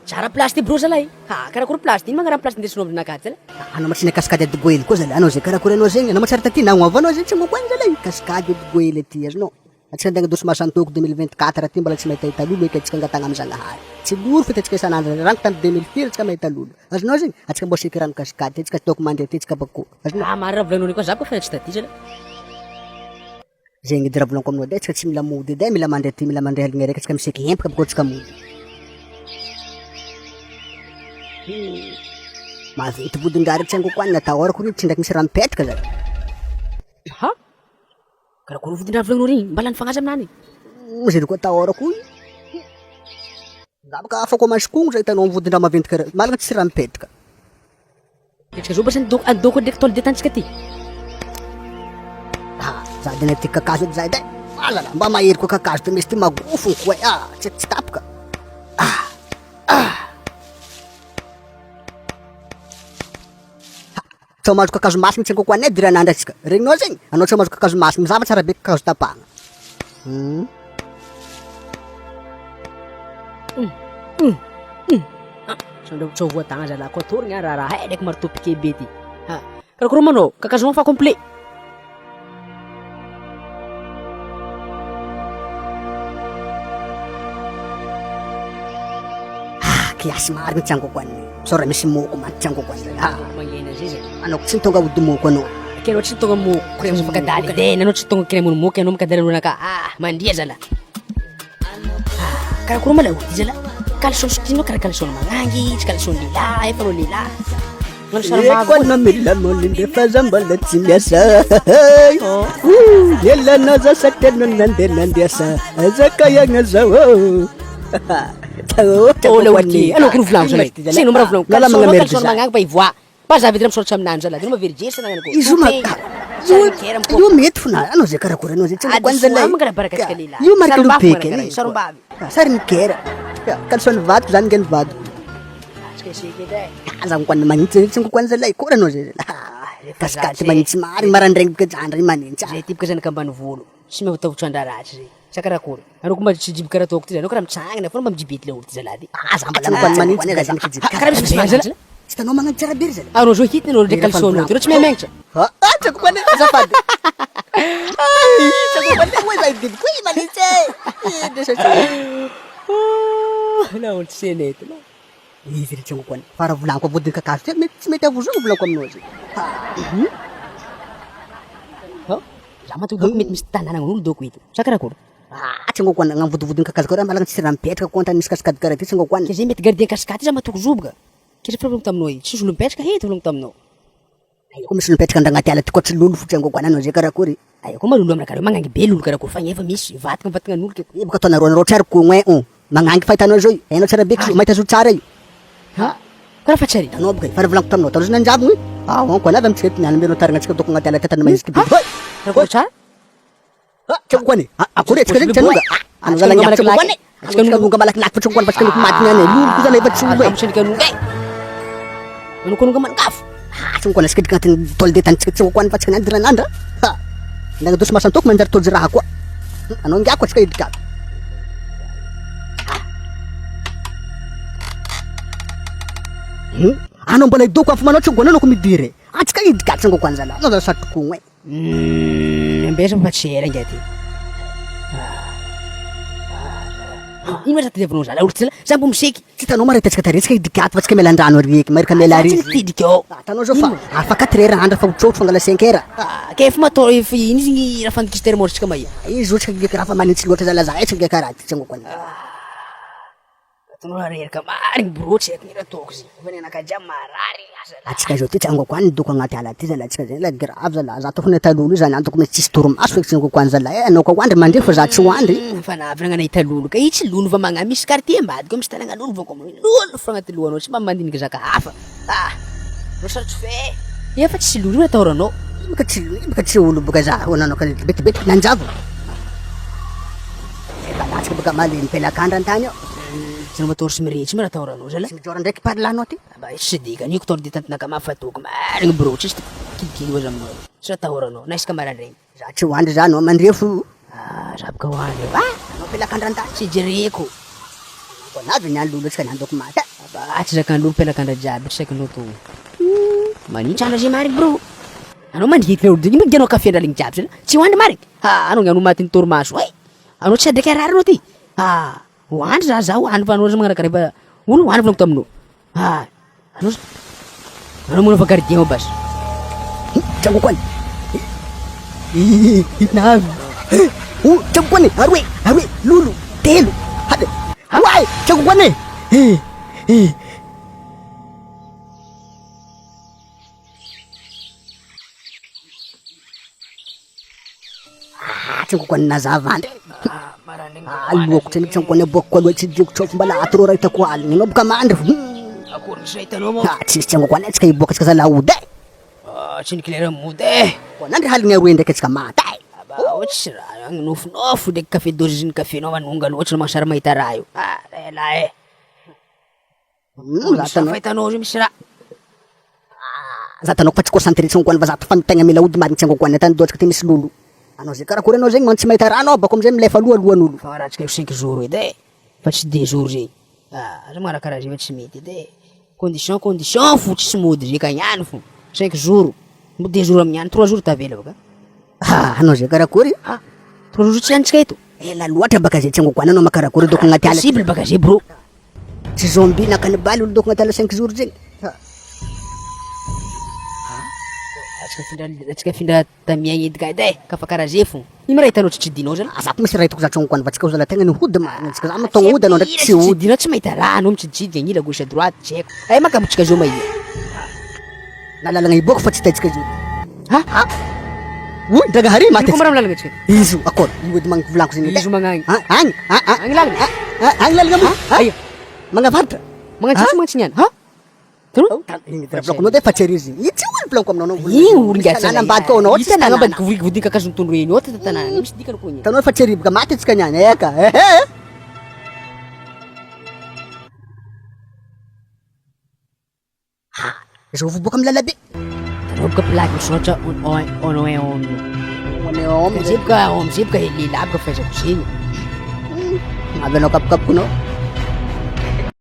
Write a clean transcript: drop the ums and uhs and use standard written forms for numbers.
Tsara plasty bro zalahy. Karakory plasty iny magnarana plasty ndesinao aminakahy zalahy. Anao matsina kaskady adogoely koa zalahy. Anao zay karakory anao zegny. Anao matsara taty nagnaovanao zay Tsangokoany zalahy. Kaskady adogoely aty azonao. Atsika andeha dosy masantoko 2024 aty mbola tsy mahita lolo eky atsika angatagna am'Zagnahary. Tsy lolo fa atsika isan'andro rango tany 2010 atsika mahita lolo. Azonao zegny. Atsika mbô siky rano kaskady atsika toko mandeha aty atsika bako. Azonao. Marina volanao koa zako fa tsy taty zalahy. Zegny edy raha volaniko aminao edy atsika tsy mila mody edy mila mandeha aty mila mandeha aligna raiky atsika miseky empaka bako atsika mody. Mavety vodin-drary Tsangokoany natahorako ry tsy ndraiky misy raha mipetraka zany. Ha? Karakory vodin-drary volanao regny mba lany fagnazy aminany. Zay koa tahorako io. Zabaka afaka masikogno zay hitanao vodin-draha maventy karaha malaka tsisy raha mipetraka. Petraka zao basa andoko ndraiky tôle detantsika ty. Zady na ty kakazo edy zay day. Alala mba mahery koa kakazo ty misy ty magofo koa. Tsy tapaka. Tsao mahazo kakazo masina Tsangokoany edy ranandra atsika. Regninao zegny, anao tsao mahazo kakazo masina mizava tsara be kakazo tapahana. Sandra tsao voatagna zalahy koa torigny raha ndraiky maro topique be ty. Karakory manao kakazo fa complet. Kiasy marina Tsangokoany. Sora misy moko maty Tsangokoany zay. Magnena zay zay. Anao tsy tonga ody moko anao. Kenao tsy tonga moko kremo fakadali de nanao tsy tonga kremo moko anao makadali anaka. Mandria zalahy. Karakory mala ody zalahy. Kalson skinao karaha kalson magnangy, tsy kalson lilahy, efa no lilahy. Ngano sarambava. Eko na milamoni ndefa zambala tsy miasa. Yelana za sateno nandeasa. Azaka yagna zao. Anao kono volagno zalahy. Sino mra volagno. Kalson magnangy pa ivoa. Pa zavatra misoratra aminanjy zalahy. Dino maverigesa na ko. Io mety fona. Anao zay karakory anao zay Tsangokoany zalahy. Io marka lupeke. Sarambava. Sariny kera. Kalson vato zany ngeny vato. Tsangokoany magnitsy Tsangokoany zalahy kory anao zay zalahy. Kaskady magnitsy mariny marandregny bika jandry magnitsy. Zay ty bika zanaka ambany volo. Sy mahotavotro andraratsy zay. Sakarakory. Anao ko tsy jiby karaha toko ty zany. Anao karaha mitsangana fona mba mijibety le olo ty zalahy. Tsangokoany magnitsy ka zany kijibity. Karaha misy zalahy. Tsy tanao magnano tsara be zalahy. Anao zao hity anao ndraiky kalsonao. Anao tsy maimaigtra. Tsangokoany azafady. Tsangokoany hoe zay biby koy magnitsy. Na olo tsy senety. Izy ry Tsangokoany. Fara volaniko vodiny kakazo ty mety tsy mety avozony volaniko aminao zay. Zaho matoko doko mety misy tanànan'olo doko ito. Sakarakory. Tsangokoany agnavodovodiny kakazo koa raha malaka tsisy raha mipetraka koa antany misy kaskady karaha ty Tsangokoany. Zay mety gardien kaskady zaho matoko zoboka. Kisa fa volagno taminao io. Tsisy olo mipetraka hety volagno taminao. Ko misy mipetraka andragnaty ala ty koa tsy lolo fo Tsangokoany anao zay karakory. Ko malolo aminakare magnangy be lolo karakory fa nefa misy vatagna vatagnan'olo ke. Baka ataonareo tsara kogno magnangy fahitanao zao io. Hainao tsara be mahita zo tsara io. Karaha fa tsary. Tanao baka fara volaniko taminao tanao nanjavogno io. Ko lava mitsika nianambeno tarigna tsika toko agnaty ala tatana manisky biby. Karakory tsara? Tsangokoany. Akory tsika zegny tsanonga. Ano zala nyak Tsangokoany. Tsika nunga malakilaky fa Tsangokoany parce que nuko maty niany. Lolo ko zala efa tsy lolo. Amusika nunga. Ano ko nunga mangafo. Tsangokoany tsika dikatiny tôle de tantsika Tsangokoany fa tsika nandry ranandra. Nanga dosy masantoko manjary tôly raha koa. Anao ngiako tsika idika. Anao mbola idoko afa manao Tsangokoany anao ko midiry. Tsika idika Tsangokoany zala. Anao zala satrokogno Mbesa fa tsy era ingaty. Ino ma tadiavinao zala olo tsala za mbo miseky. Tsy tanao marita tsika taretsika idikato fa tsika melan-drano ariky marika mela ary. Tidikao. Tanao zao fa afaka 4 heures andra fa utrotro fangala 5 heures. Ka efa matao efa iny zigny raha fandikisitera moro tsika mahia. Izy zao tsika ngiaka raha fa manintsy loatra zala zahay tsika karaha ty Tsangokoany. Tanao reraka marigny bro tsy haiko ny raha toko zay. Fa nenakaja marary azala. Atsika zao ty Tsangokoany doko agnaty ala ty zala tsika zay la grave zala. Za tokony atalolo zany antoko misy tsisy torimaso feky Tsangokoany zala. Anao ka hoandry mandeha fa za tsy hoandry. Fanavy nagna nahita lolo ka itsy lolo va magna misy quartier ambadika misy tanagna lolo va komo lolo fa agnaty lohanao tsy mba mandiniky zaka hafa. Ro sarotsy fe. Efa tsy lolo io atahoranao. Baka tsy olo baka za honanao ka betibety nanjavo. Balatsika baka malemy pelakandra antany ao. Tsy matory sy miretsy mira atahoranao zala. Mijora ndraiky parlanao ty. Tsy dika niko tôle de tantinaka mafatoko marigny bro tsisy kidikidy oza aminao. Tsy atahoranao na isaka marandregny. Za tsy hoandry za anao mandrefo. Za baka hoandry. pelakandran-ta. Tsy jereko. Ko nazo ny lolo tsika nandoko mata. Tsy zakan'olo pelakandra jiaby tsy saikinao to. Manintsy andra zay mariky bro. Anao mandiky olo digny migianao kafe ndraligny jiaby zany. Tsy hoandry mariky. Anao ngano matin'ny torimaso. Anao tsy adraka arary anao ty. Hoandry za hoandry fa anao manarakareba. Olo hoandry volako to aminao. Anao mona fa gardien basy. Tsangokoany. Navy. Tsangokoany, aroe, lolo, telo. Hade. Wai, Tsangokoany. Tsangokoany nazavandry. Aloko tsany Tsangokoany aboako aloha tsy dioko tsofo mbala atoro raha hitako alina. Anao boka mandry. Akory misy hitanao mo? Tsisy Tsangokoany tsika hiboaka tsika zalaody. Tsy nikilera mody. Nandry halina aroe ndraiky tsika mata. Ohatsy raha nofinofo ndraiky kafe doziny kafenao manonga loatra mahasara mahita raha io. Elahy. Za fahitanao io misy raha. Za tanao fa tsy concentré Tsangokoany fa za fa mitegna mila ody mariny Tsangokoany tany doatsika ty misy lolo. Anao zay karakory anao zegny man tsy mahita raha anao bako amizay milefa alohan'olo. Fa raha tsika 5 jours edy fa tsy 2 jours zegny. Za marakaraha zay fa tsy mety edy. Condition fo tsy mody zay ka ihany fo. 5 jours. Mo 2 jours amin'ny ihany 3 jours tavela baka. Anao zay karakory? 3 jours tsy hantsika eto. Ela loatra baka zay Tsangokoany anao makarakory doko agnaty ala. Possible baka zay bro. Tsy zombie na cannibale olo doko agnaty ala 5 jours zegny. Atsika findra tamiagny edy ka edy ka fa karaha zay fo. Ino raha hitanao tsy dinao zany? Za ko misy raha hitako za Tsangokoany fa tsika zala tegna ny hody mariny tsika za matao hody anao ndraiky tsy hody. Dinao tsy mahita raha anao mitsididy agnila gauche à droite tsy haiko. Makabotsika zao mahia. Nalalagna iboko fa tsy taitsika zio. Draga hari maty. Ko maramlalagna tsika. Izo akôry. Io edy magnivolako zany. Izo magnagny. Agny. Agny lalagna. Agny lalagna mo. Aya. Magnavaritra. Magnatsitsy magnatsiny ihany. Tanao? Bloko anao de fa tsy rizy. Itsy olo bloko aminao. Io olo ngiatsy. Tanambadika anao. Ita nangambadika voliko kakazo tondro eny ôta tanana. Misy dikany ko iny. Tanao fa tsy riboka maty tsika niany. Eka. Zo voboka milalabe. Tanao boka plaque misoratra on. Zebka helila abka faizako zegny. Avy anao kapokapoko anao.